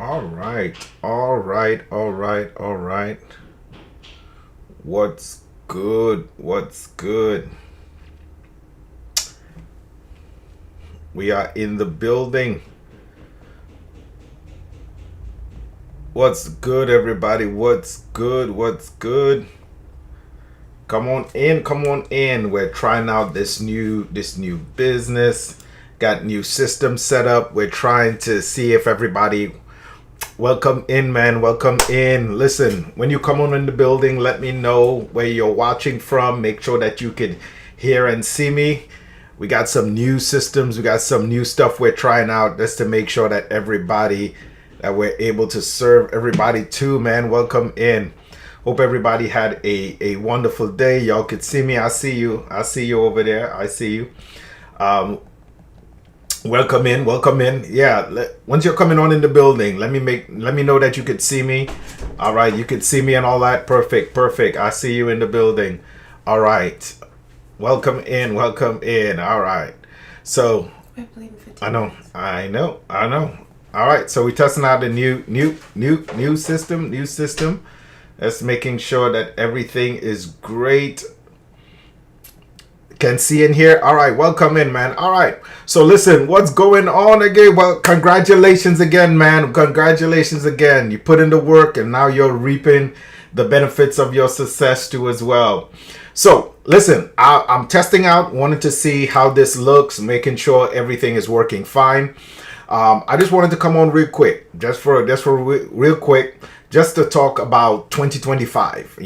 All right, all right, all right, all right. What's good? What's good? We are in the building. What's good, everybody? What's good? What's good? Come on in, come on in. We're trying out this new business. Got new system set up. We're trying to see if everybody welcome in, man. Welcome in. Listen, when you come on in the building, let me know where you're watching from. Make sure that you can hear and see me. We got some new systems. We got some new stuff we're trying out just to make sure that that we're able to serve everybody too, man. Welcome in. Hope everybody had a wonderful day. Y'all could see me. I see you. I see you over there. I see you. Um, Welcome in, welcome in. Yeah, once you're coming on in the building, let me know that you could see me. All right, you could see me and all that. Perfect, perfect. I see you in the building. All right, welcome in, welcome in. All right. So I know. All right, so we're testing out the new system. That's making sure that everything is great. Can see in here. All right, welcome in, man. All right, so listen, what's going on again? Well, congratulations again, man. Congratulations again. You put in the work and now you're reaping the benefits of your success too as well. So listen, I'm testing out, wanted to see how this looks, making sure everything is working fine. I just wanted to come on real quick, real quick, just to talk about 2025.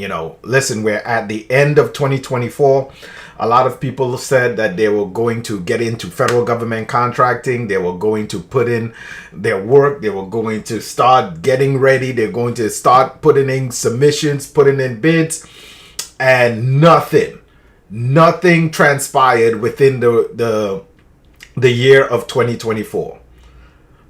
Listen, we're at the end of 2024. A lot of people said that they were going to get into federal government contracting. They were going to put in their work. They were going to start getting ready. They're going to start putting in submissions, putting in bids, and nothing transpired within the year of 2024.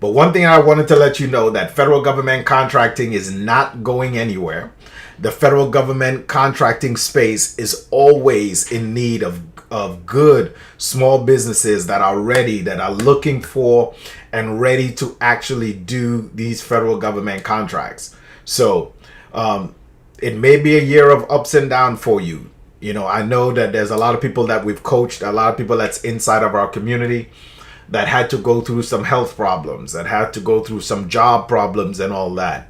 But one thing I wanted to let you know, that federal government contracting is not going anywhere. The federal government contracting space is always in need of good small businesses that are ready, that are looking for and ready to actually do these federal government contracts. So it may be a year of ups and downs for you. I know that there's a lot of people that we've coached, a lot of people that's inside of our community that had to go through some health problems, that had to go through some job problems and all that.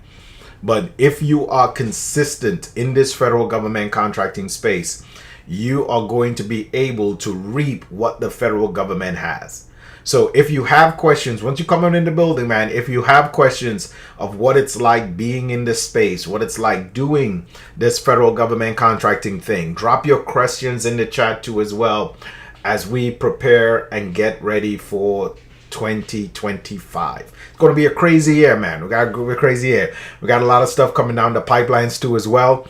But if you are consistent in this federal government contracting space, you are going to be able to reap what the federal government has. So if you have questions, once you come in the building, man, if you have questions of what it's like being in this space, what it's like doing this federal government contracting thing, drop your questions in the chat too as well, as we prepare and get ready for 2025. It's going to be a crazy year, man. We got a crazy year. We got a lot of stuff coming down the pipelines too as well.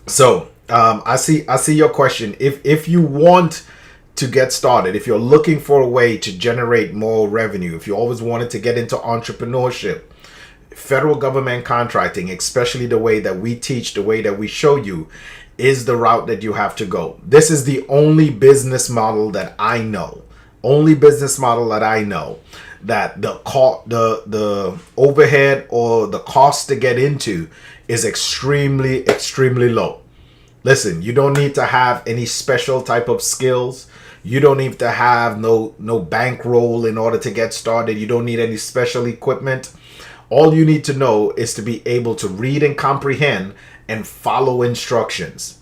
So I see your question. If you want to get started, if you're looking for a way to generate more revenue, if you always wanted to get into entrepreneurship, federal government contracting, especially the way that we teach, the way that we show you, is the route that you have to go. This is the only business model that I know. That the overhead or the cost to get into is extremely low. Listen, you don't need to have any special type of skills. You don't need to have no bankroll in order to get started. You don't need any special equipment. All you need to know is to be able to read and comprehend and follow instructions.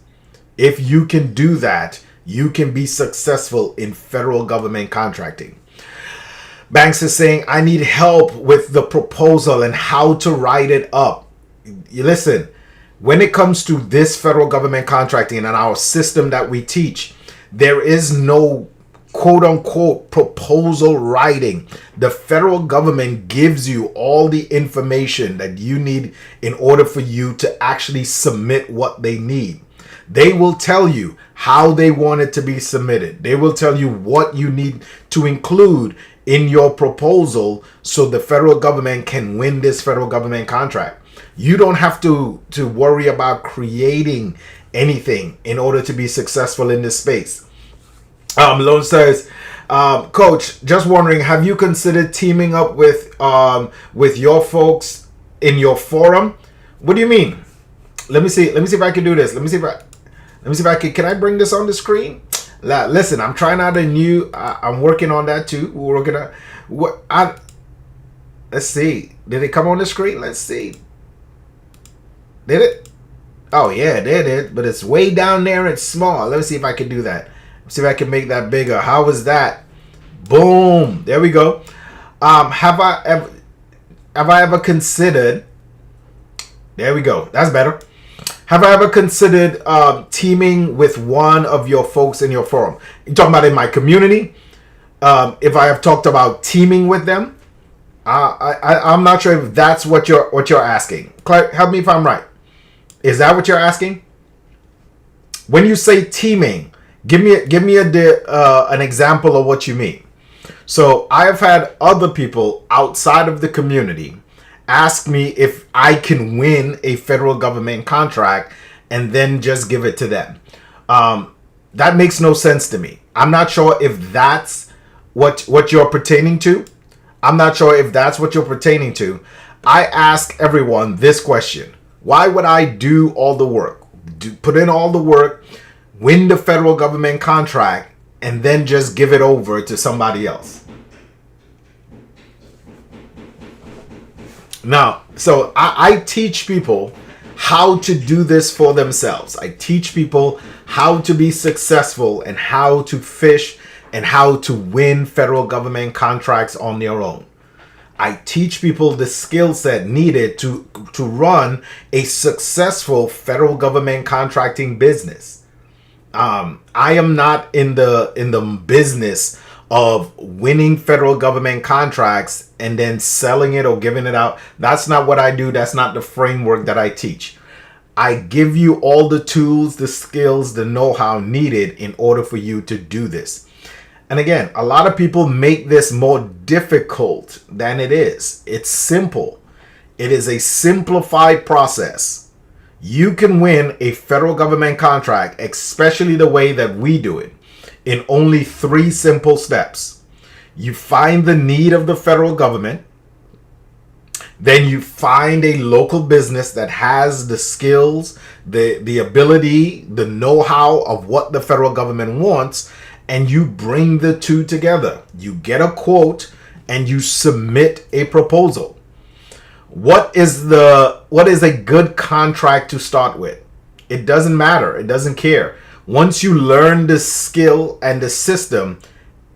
If you can do that, you can be successful in federal government contracting. Banks is saying, I need help with the proposal and how to write it up. Listen, when it comes to this federal government contracting and our system that we teach, there is no quote unquote proposal writing. The federal government gives you all the information that you need in order for you to actually submit what they need. They will tell you how they want it to be submitted. They will tell you what you need to include in your proposal so the federal government can win this federal government contract. You don't have to worry about creating anything in order to be successful in this space. Lone says, Coach, just wondering, have you considered teaming up with your folks in your forum? What do you mean? Let me see. Let me see if I can do this. Let me see if I can. Can I bring this on the screen? Listen, I'm trying out a new. I'm working on that too. We're gonna. Let's see. Did it come on the screen? Let's see. Did it? Oh yeah, there it is. But it's way down there. It's small. Let me see if I can do that. See if I can make that bigger. How was that? Boom. There we go. Have I ever considered? There we go. That's better. Have I ever considered teaming with one of your folks in your forum? You talking about in my community? If I have talked about teaming with them, I'm not sure if that's what you're asking. Clark, help me if I'm right. Is that what you're asking? When you say teaming, give me an example of what you mean. So I have had other people outside of the community ask me if I can win a federal government contract and then just give it to them. That makes no sense to me. I'm not sure if that's what you're pertaining to. I'm not sure if that's what you're pertaining to. I ask everyone this question. Why would I do all the work, put in all the work, win the federal government contract, and then just give it over to somebody else? Now, so I teach people how to do this for themselves. I teach people how to be successful and how to fish and how to win federal government contracts on their own. I teach people the skill set needed to run a successful federal government contracting business. I am not in the business of winning federal government contracts and then selling it or giving it out. That's not what I do. That's not the framework that I teach. I give you all the tools, the skills, the know-how needed in order for you to do this. And again, a lot of people make this more difficult than it is. It's simple. It is a simplified process. You can win a federal government contract, especially the way that we do it, in only 3 simple steps. You find the need of the federal government. Then you find a local business that has the skills, the ability, the know-how of what the federal government wants, and you bring the two together. You get a quote and you submit a proposal. What is a good contract to start with? It doesn't matter. It doesn't care. Once you learn the skill and the system,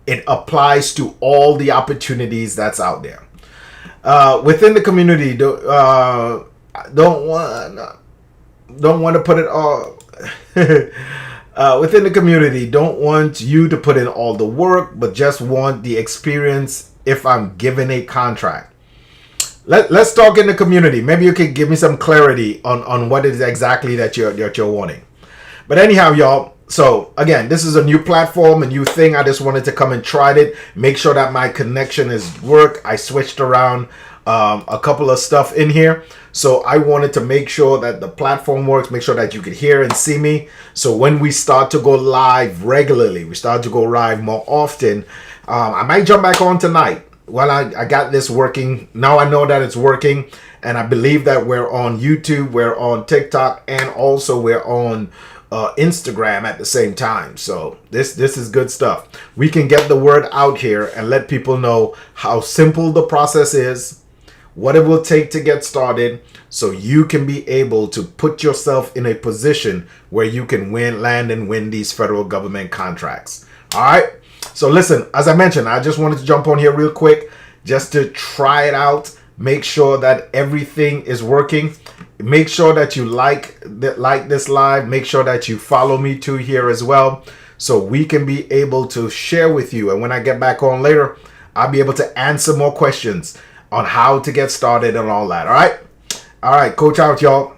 it applies to all the opportunities that's out there. Within the community, don't want to put it all. Within the community, don't want you to put in all the work, but just want the experience if I'm given a contract. Let's talk in the community. Maybe you can give me some clarity on what it is exactly that you're wanting. But anyhow, y'all, so again, this is a new platform, a new thing. I just wanted to come and try it, make sure that my connection is work. I switched around a couple of stuff in here. So I wanted to make sure that the platform works, make sure that you could hear and see me. So when we start to go live regularly, we start to go live more often, I might jump back on tonight. Well, I got this working. Now I know that it's working. And I believe that we're on YouTube, we're on TikTok, and also we're on Instagram at the same time. So this is good stuff. We can get the word out here and let people know how simple the process is, what it will take to get started, so you can be able to put yourself in a position where you can land and win these federal government contracts. All right. So listen, as I mentioned, I just wanted to jump on here real quick just to try it out, make sure that everything is working. Make sure that you like this live. Make sure that you follow me too here as well, so we can be able to share with you. And when I get back on later, I'll be able to answer more questions on how to get started and all that. All right, Coach out, y'all.